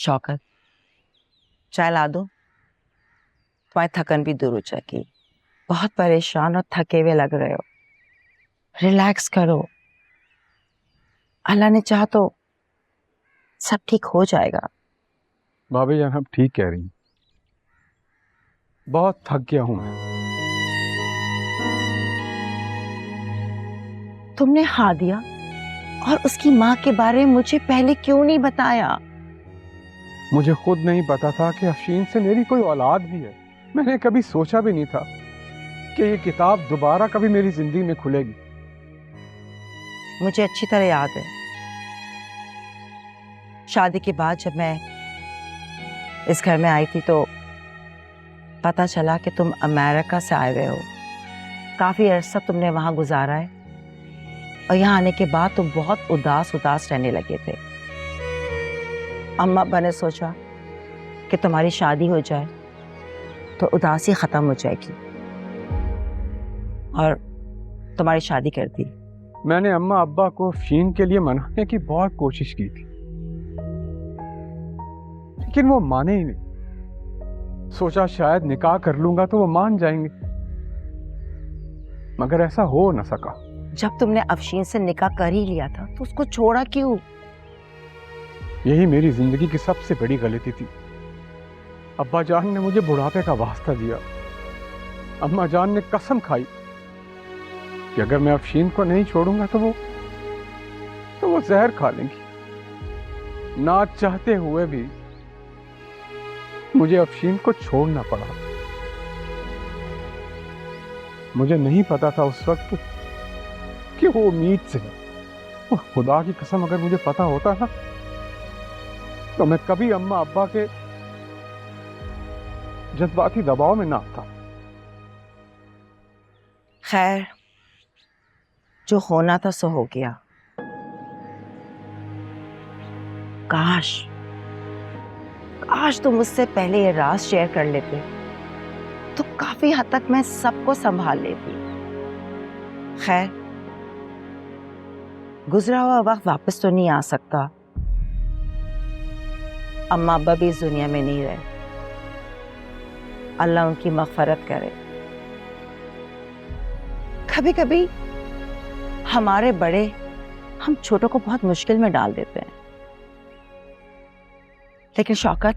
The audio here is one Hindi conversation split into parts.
शौकत, चाय ला दो? तुम्हारी थकन भी दूर हो जाएगी। बहुत परेशान और थके हुए लग रहे हो। रिलैक्स करो, अल्लाह ने चाहा तो सब ठीक हो जाएगा। भाभी जान आप ठीक कह रही हैं, बहुत थक गया हूं मैं। तुमने हादिया और उसकी माँ के बारे में मुझे पहले क्यों नहीं बताया? मुझे खुद नहीं पता था कि अफशीन से मेरी कोई औलाद भी है। मैंने कभी सोचा भी नहीं था कि ये किताब दोबारा कभी मेरी जिंदगी में खुलेगी। मुझे अच्छी तरह याद है, शादी के बाद जब मैं इस घर में आई थी तो पता चला कि तुम अमेरिका से आए हुए हो। काफी अरसा तुमने वहां गुजारा है और यहाँ आने के बाद तुम बहुत उदास उदास रहने लगे थे। अम्मा अब्बा ने सोचा कि तुम्हारी शादी हो जाए तो उदासी खत्म हो जाएगी और तुम्हारी शादी कर दी। मैंने अम्मा अब्बा को अफशीन के लिए मनाने की बहुत कोशिश की थी, लेकिन वो माने ही नहीं। सोचा शायद निकाह कर लूंगा तो वो मान जाएंगे, मगर ऐसा हो न सका। जब तुमने अफशीन से निकाह कर ही लिया था तो उसको छोड़ा क्यों? यही मेरी जिंदगी की सबसे बड़ी गलती थी। अब्बा जान ने मुझे बुढ़ापे का वास्ता दिया। अम्मा जान ने कसम खाई कि अगर मैं अफशीन को नहीं छोड़ूंगा तो वो जहर खा लेंगी। ना चाहते हुए भी मुझे अफशीन को छोड़ना पड़ा। मुझे नहीं पता था उस वक्त कि वो उम्मीद से है। और खुदा की कसम अगर मुझे पता होता ना तो मैं कभी अम्मा अब्बा के जज्बाती दबाव में ना आता। खैर, जो होना था सो हो गया। काश काश तुम मुझसे पहले ये राज शेयर कर लेते तो काफी हद तक मैं सबको संभाल लेती। खैर, गुजरा हुआ वक्त वापस तो नहीं आ सकता। अम्मा अब्बा भी इस दुनिया में नहीं रहे, अल्लाह उनकी मग़फ़रत करे। कभी कभी हमारे बड़े हम छोटों को बहुत मुश्किल में डाल देते हैं। लेकिन शौकत,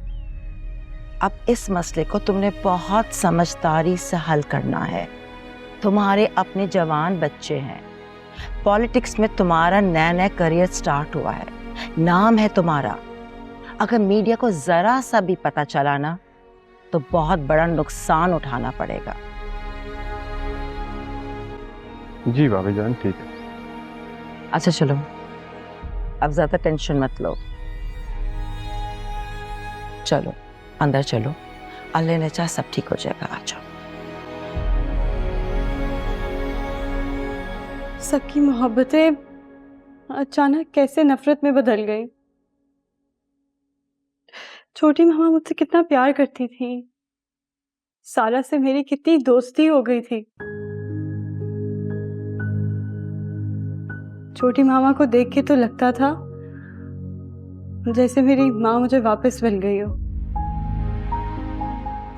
अब इस मसले को तुमने बहुत समझदारी से हल करना है। तुम्हारे अपने जवान बच्चे हैं, पॉलिटिक्स में तुम्हारा नया नया करियर स्टार्ट हुआ है, नाम है तुम्हारा। अगर मीडिया को जरा सा भी पता चला ना तो बहुत बड़ा नुकसान उठाना पड़ेगा। जी भाभी जान ठीक है। अच्छा चलो, अब ज्यादा टेंशन मत लो। चलो अंदर चलो, अल्लाह ने चाहा सब ठीक हो जाएगा। आ जाओ। सबकी मोहब्बतें अचानक कैसे नफरत में बदल गई। छोटी मामा मुझसे कितना प्यार करती थी, सारा से मेरी कितनी दोस्ती हो गई थी। छोटी मामा को देख के तो लगता था जैसे मेरी माँ मुझे वापस मिल गई हो।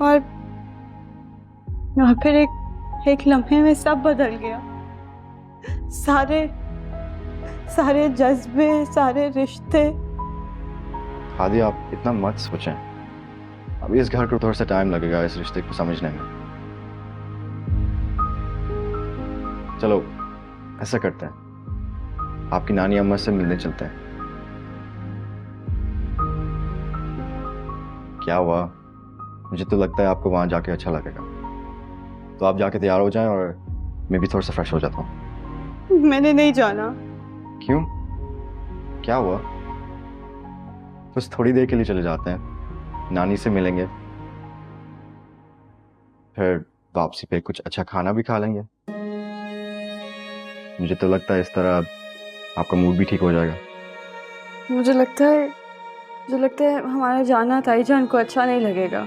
और फिर एक लम्हे में सब बदल गया। सारे जज्बे, सारे रिश्ते। हादी आप इतना मत सोचें, अभी इस घर को थोड़ा सा टाइम लगेगा इस रिश्ते को समझने में। चलो ऐसा करते हैं, आपकी नानी अम्मा से मिलने चलते हैं। क्या हुआ? मुझे तो लगता है आपको वहां जाके अच्छा लगेगा, तो आप जाके तैयार हो जाएं और मैं भी थोड़ा सा फ्रेश हो जाता हूँ। मैंने नहीं जाना। क्यों? क्या हुआ? बस थोड़ी देर के लिए चले जाते हैं, नानी से मिलेंगे, फिर वापसी पे कुछ अच्छा खाना भी खा लेंगे। मुझे तो लगता है इस तरह आपका मूड भी ठीक हो जाएगा। मुझे लगता है हमारा जाना ताईजान को अच्छा नहीं लगेगा,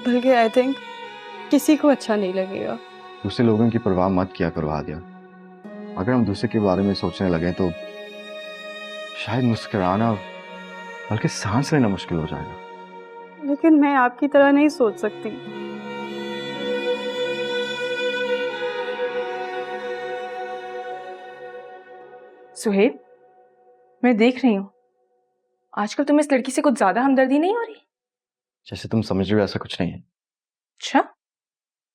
बल्कि आई थिंक किसी को अच्छा नहीं लगेगा। दूसरे लोगों की परवाह मत किया करो हादिया। अगर हम दूसरे के बारे में सोचने लगे तो शायद मुस्कुराना बल्कि सांस लेना मुश्किल हो जाएगा। लेकिन मैं आपकी तरह नहीं सोच सकती। सुहेब, मैं देख रही हूँ आजकल तुम्हें इस लड़की से कुछ ज्यादा हमदर्दी नहीं हो रही? जैसे तुम समझ रहे हो ऐसा कुछ नहीं है। अच्छा,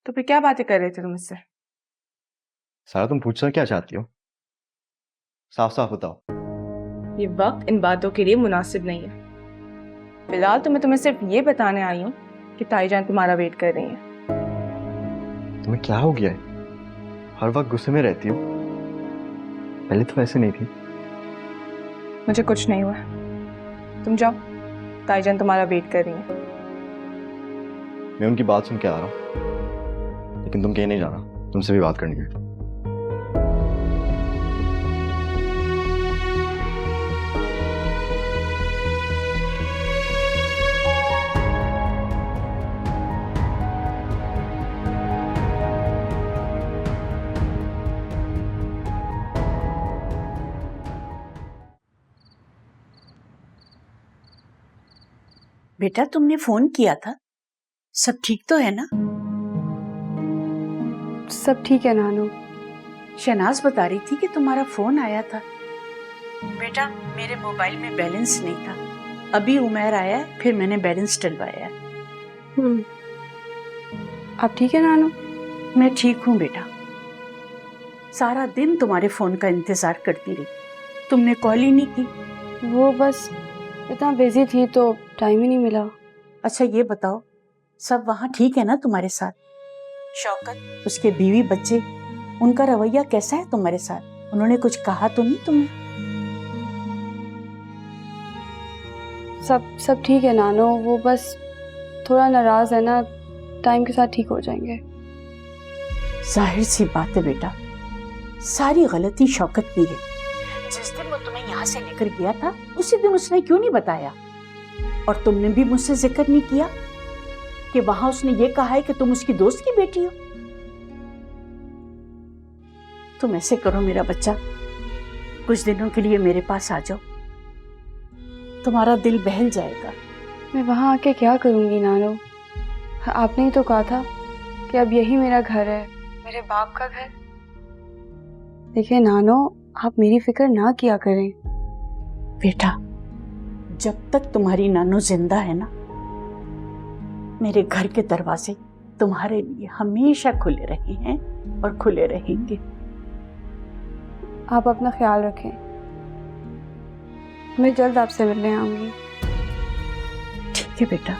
तो फिर क्या बातें कर रहे थे तुम इससे? सारा तुम पूछना क्या चाहती हो? साफ साफ बताओ। ये वक्त इन बातों के लिए मुनासिब नहीं है। फिलहाल तो मैं तुम्हें सिर्फ ये बताने आई हूँ कि ताईजान तुम्हारा वेट कर रही है। तुम्हें क्या हो गया है? हर वक्त गुस्से में रहती हो। पहले तो ऐसे नहीं थी। मुझे कुछ नहीं हुआ, तुम जाओ, ताईजान तुम्हारा वेट कर रही है। मैं उनकी बात सुन के आ रहा हूँ, लेकिन तुम कहीं नहीं जाना, तुमसे भी बात करनी है। बेटा तुमने फोन किया था, सब ठीक तो है ना? सब ठीक है नानू। शहनाज बता रही थी कि तुम्हारा फोन आया था। बेटा मेरे मोबाइल में बैलेंस नहीं था, अभी उमर आया है, फिर मैंने बैलेंस डलवाया है। आप ठीक है नानू? मैं ठीक हूँ बेटा। सारा दिन तुम्हारे फोन का इंतजार करती रही, तुमने कॉल ही नहीं की। वो बस इतना बिजी थी तो टाइम ही नहीं मिला। अच्छा ये बताओ, सब वहाँ ठीक है ना तुम्हारे साथ? शौकत, उसके बीवी बच्चे, उनका रवैया कैसा है तुम्हारे साथ? उन्होंने कुछ कहा तो नहीं तुम्हें? सब ठीक है नानू, वो बस थोड़ा नाराज है ना, टाइम के साथ ठीक हो जाएंगे। जाहिर सी बात है बेटा, सारी गलती शौकत की है। जिस दिन वो तुम्हें यहाँ से लेकर गया था उसी दिन उसने क्यों नहीं बताया? और तुमने भी मुझसे जिक्र नहीं किया कि वहां उसने ये कहा है कि तुम उसकी दोस्त की बेटी हो। तुम ऐसे करो मेरा बच्चा, कुछ दिनों के लिए मेरे पास आ जाओ, तुम्हारा दिल बहल जाएगा। मैं वहाँ आके क्या करूँगी नानू? आपने ही तो कहा था कि अब यही मेरा घर है, मेरे बाप का घर। देखिए नानू, आप मेरी फिक्र ना किया करें। बेटा जब तक तुम्हारी नानू जिंदा है ना, मेरे घर के दरवाजे तुम्हारे लिए हमेशा खुले रहे हैं और खुले रहेंगे। आप अपना ख्याल रखें, मैं जल्द आपसे मिलने आऊंगी। ठीक है बेटा।